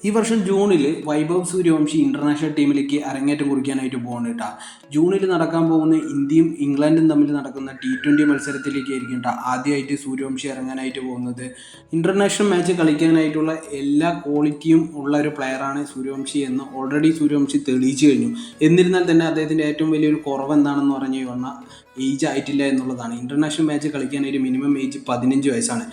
ഈ വർഷം ജൂണിൽ വൈഭവ് സൂര്യവംശി ഇന്റർനാഷണൽ ടീമിലേക്ക് അരങ്ങേറ്റം കുറിക്കാനായിട്ട് പോകുന്നുണ്ട് കേട്ടോ. ജൂണിൽ നടക്കാൻ പോകുന്ന ഇന്ത്യയും ഇംഗ്ലണ്ടും തമ്മിൽ നടക്കുന്ന T20 മത്സരത്തിലേക്ക് ആയിരിക്കും കേട്ടോ ആദ്യമായിട്ട് സൂര്യവംശി ഇറങ്ങാനായിട്ട് പോകുന്നത്. ഇന്റർനാഷണൽ മാച്ച് കളിക്കാനായിട്ടുള്ള എല്ലാ ക്വാളിറ്റിയും ഉള്ള ഒരു പ്ലെയറാണ് സൂര്യവംശി എന്ന് ഓൾറെഡി സൂര്യവംശി തെളിയിച്ചു കഴിഞ്ഞു. എന്നിരുന്നാൽ തന്നെ അദ്ദേഹത്തിൻ്റെ ഏറ്റവും വലിയൊരു കുറവ് എന്താണെന്ന് പറഞ്ഞു പറഞ്ഞാൽ ഏജ് ആയിട്ടില്ല എന്നുള്ളതാണ്. ഇന്റർനാഷണൽ മാച്ച് കളിക്കാനായിട്ട് മിനിമം ഏജ് 15 വയസ്സാണ്.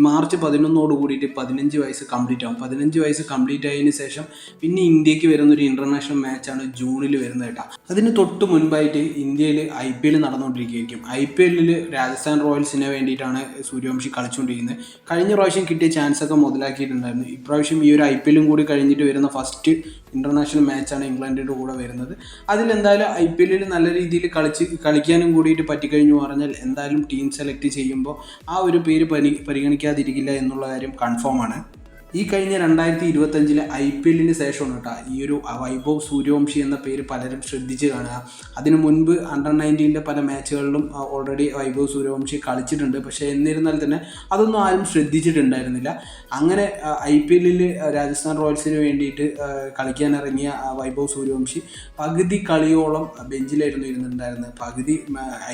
മാർച്ച് 11 കൂടിയിട്ട് 15 വയസ്സ് കംപ്ലീറ്റ് ആവും. 15 വയസ്സ് കംപ്ലീറ്റ് ആയതിനു ശേഷം പിന്നെ ഇന്ത്യക്ക് വരുന്നൊരു ഇന്റർനാഷണൽ മാച്ചാണ് ജൂണിൽ വരുന്നത് കേട്ടോ. അതിന് തൊട്ട് മുൻപായിട്ട് ഇന്ത്യയിൽ IPL നടന്നുകൊണ്ടിരിക്കുകയായിരിക്കും. IPL രാജസ്ഥാൻ റോയൽസിന് വേണ്ടിയിട്ടാണ് സൂര്യവംശി കളിച്ചുകൊണ്ടിരിക്കുന്നത്. കഴിഞ്ഞ പ്രാവശ്യം കിട്ടിയ ചാൻസ് ഒക്കെ മുതലാക്കിയിട്ടുണ്ടായിരുന്നു. ഇപ്രാവശ്യം ഈ ഒരു IPL കൂടി കഴിഞ്ഞിട്ട് വരുന്ന ഫസ്റ്റ് ഇന്റർനാഷണൽ മാച്ചാണ് ഇംഗ്ലണ്ടിൻ്റെ കൂടെ വരുന്നത്. അതിലെന്തായാലും IPL നല്ല രീതിയിൽ കളിക്കാനും കൂടിയിട്ട് പറ്റിക്കഴിഞ്ഞു പറഞ്ഞാൽ എന്തായാലും ടീം സെലക്ട് ചെയ്യുമ്പോൾ ആ ഒരു പേര് പരിഗണിക്കാതിരിക്കില്ല എന്നുള്ള കാര്യം കൺഫേം ആണ്. ഈ കഴിഞ്ഞ 2025 IPL ശേഷമാണ് കേട്ടോ ഈ ഒരു വൈഭവ് സൂര്യവംശി എന്ന പേര് പലരും ശ്രദ്ധിച്ച് കാണുക. അതിനു മുൻപ് അണ്ടർ 19 പല മാച്ചുകളിലും ഓൾറെഡി വൈഭവ് സൂര്യവംശി കളിച്ചിട്ടുണ്ട്. പക്ഷേ എന്നിരുന്നാൽ തന്നെ അതൊന്നും ആരും ശ്രദ്ധിച്ചിട്ടുണ്ടായിരുന്നില്ല. അങ്ങനെ IPL രാജസ്ഥാൻ റോയൽസിന് വേണ്ടിയിട്ട് കളിക്കാനിറങ്ങിയ വൈഭവ് സൂര്യവംശി പകുതി കളിയോളം ബെഞ്ചിലായിരുന്നു ഇരുന്നിട്ടുണ്ടായിരുന്നത്. പകുതി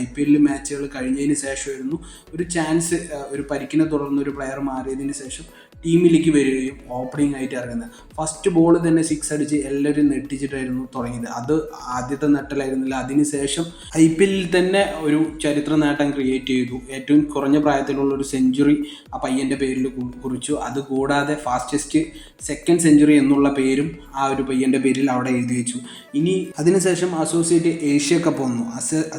IPL മാച്ചുകൾ കഴിഞ്ഞതിന് ശേഷമായിരുന്നു ഒരു ചാൻസ്, ഒരു പരിക്കിനെ തുടർന്ന് ഒരു പ്ലെയർ മാറിയതിന് ശേഷം ടീമിലേക്ക് വരികയും ഓപ്പണിംഗ് ആയിട്ട് ഇറങ്ങുന്നത്. ഫസ്റ്റ് ബോൾ തന്നെ 6 അടിച്ച് എല്ലാവരും നെട്ടിച്ചിട്ടായിരുന്നു തുടങ്ങിയത്. അത് ആദ്യത്തെ നെട്ടലായിരുന്നില്ല. അതിനുശേഷം IPL തന്നെ ഒരു ചരിത്ര നേട്ടം ക്രിയേറ്റ് ചെയ്തു. ഏറ്റവും കുറഞ്ഞ പ്രായത്തിലുള്ള ഒരു സെഞ്ചുറി ആ പയ്യൻ്റെ പേരിൽ കുറിച്ചു. അതുകൂടാതെ ഫാസ്റ്റസ്റ്റ് സെക്കൻഡ് സെഞ്ചുറി എന്നുള്ള പേരും ആ ഒരു പയ്യൻ്റെ പേരിൽ അവിടെ എഴുതി വെച്ചു. ഇനി അതിനുശേഷം അസോസിയേറ്റ് ഏഷ്യ കപ്പ് വന്നു.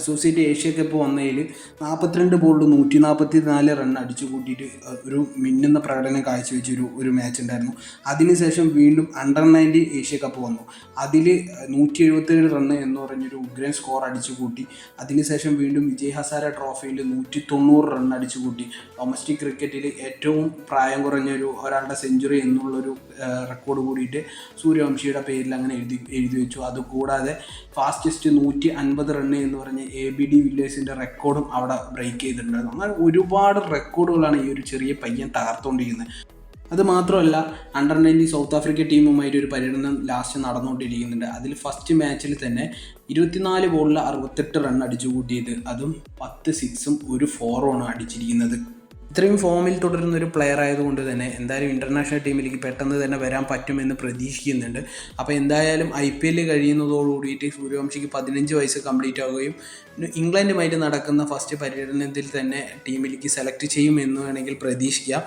അസോസിയേറ്റ് ഏഷ്യ കപ്പ് വന്നതിൽ 42 ബോളിൽ 144 റൺ അടിച്ചു കൂട്ടിയിട്ട് ഒരു മിന്നുന്ന പ്രകടനം കാഴ്ചവെച്ചൊരു ഒരു മാച്ച് ഉണ്ടായിരുന്നു. അതിനുശേഷം വീണ്ടും അണ്ടർ 19 ഏഷ്യ കപ്പ് വന്നു. അതിൽ 177 റണ്ണ് എന്ന് പറഞ്ഞൊരു ഉഗ്രൻ സ്കോർ അടിച്ചു കൂട്ടി. അതിനുശേഷം വീണ്ടും വിജയ് ഹസാര ട്രോഫിയിൽ 190 റൺ അടിച്ചു കൂട്ടി. ഡൊമസ്റ്റിക് ക്രിക്കറ്റിൽ ഏറ്റവും പ്രായം കുറഞ്ഞൊരു ഒരാളുടെ സെഞ്ചുറി എന്നുള്ളൊരു റെക്കോർഡ് കൂടിയിട്ട് സൂര്യവംശിയുടെ പേരിൽ അങ്ങനെ എഴുതി വെച്ചു. അതുകൂടാതെ ഫാസ്റ്റസ്റ്റ് 150 റണ്ണ് എന്ന് പറഞ്ഞ് ABD വില്ലേഴ്സിൻ്റെ റെക്കോർഡും അവിടെ ബ്രേക്ക് ചെയ്തിട്ടുണ്ടായിരുന്നു. അങ്ങനെ ഒരുപാട് റെക്കോർഡുകളാണ് ഈ ഒരു ചെറിയ പയ്യൻ തകർത്തുകൊണ്ടിരിക്കുന്നത്. അത് മാത്രമല്ല, അണ്ടർ 19 സൗത്ത് ആഫ്രിക്ക ടീമുമായിട്ട് ഒരു പര്യടനം ലാസ്റ്റ് നടന്നുകൊണ്ടിരിക്കുന്നുണ്ട്. അതിൽ ഫസ്റ്റ് മാച്ചിൽ തന്നെ 24 ബോളിൽ 68 റൺ അടിച്ചു കൂട്ടിയത്, അതും 10 സിക്സും 1 4ഉമാണ് അടിച്ചിരിക്കുന്നത്. ഇത്രയും ഫോമിൽ തുടരുന്ന ഒരു പ്ലെയർ ആയതുകൊണ്ട് തന്നെ എന്തായാലും ഇൻ്റർനാഷണൽ ടീമിലേക്ക് പെട്ടെന്ന് തന്നെ വരാൻ പറ്റുമെന്ന് പ്രതീക്ഷിക്കുന്നുണ്ട്. അപ്പോൾ എന്തായാലും IPL കഴിയുന്നതോടുകൂടിയിട്ട് സൂര്യവംശിക്ക് 15 വയസ്സ് കംപ്ലീറ്റ് ആവുകയും ഇംഗ്ലണ്ടുമായിട്ട് നടക്കുന്ന ഫസ്റ്റ് പര്യടനത്തിൽ തന്നെ ടീമിലേക്ക് സെലക്ട് ചെയ്യുമെന്ന് വേണമെങ്കിൽ പ്രതീക്ഷിക്കാം.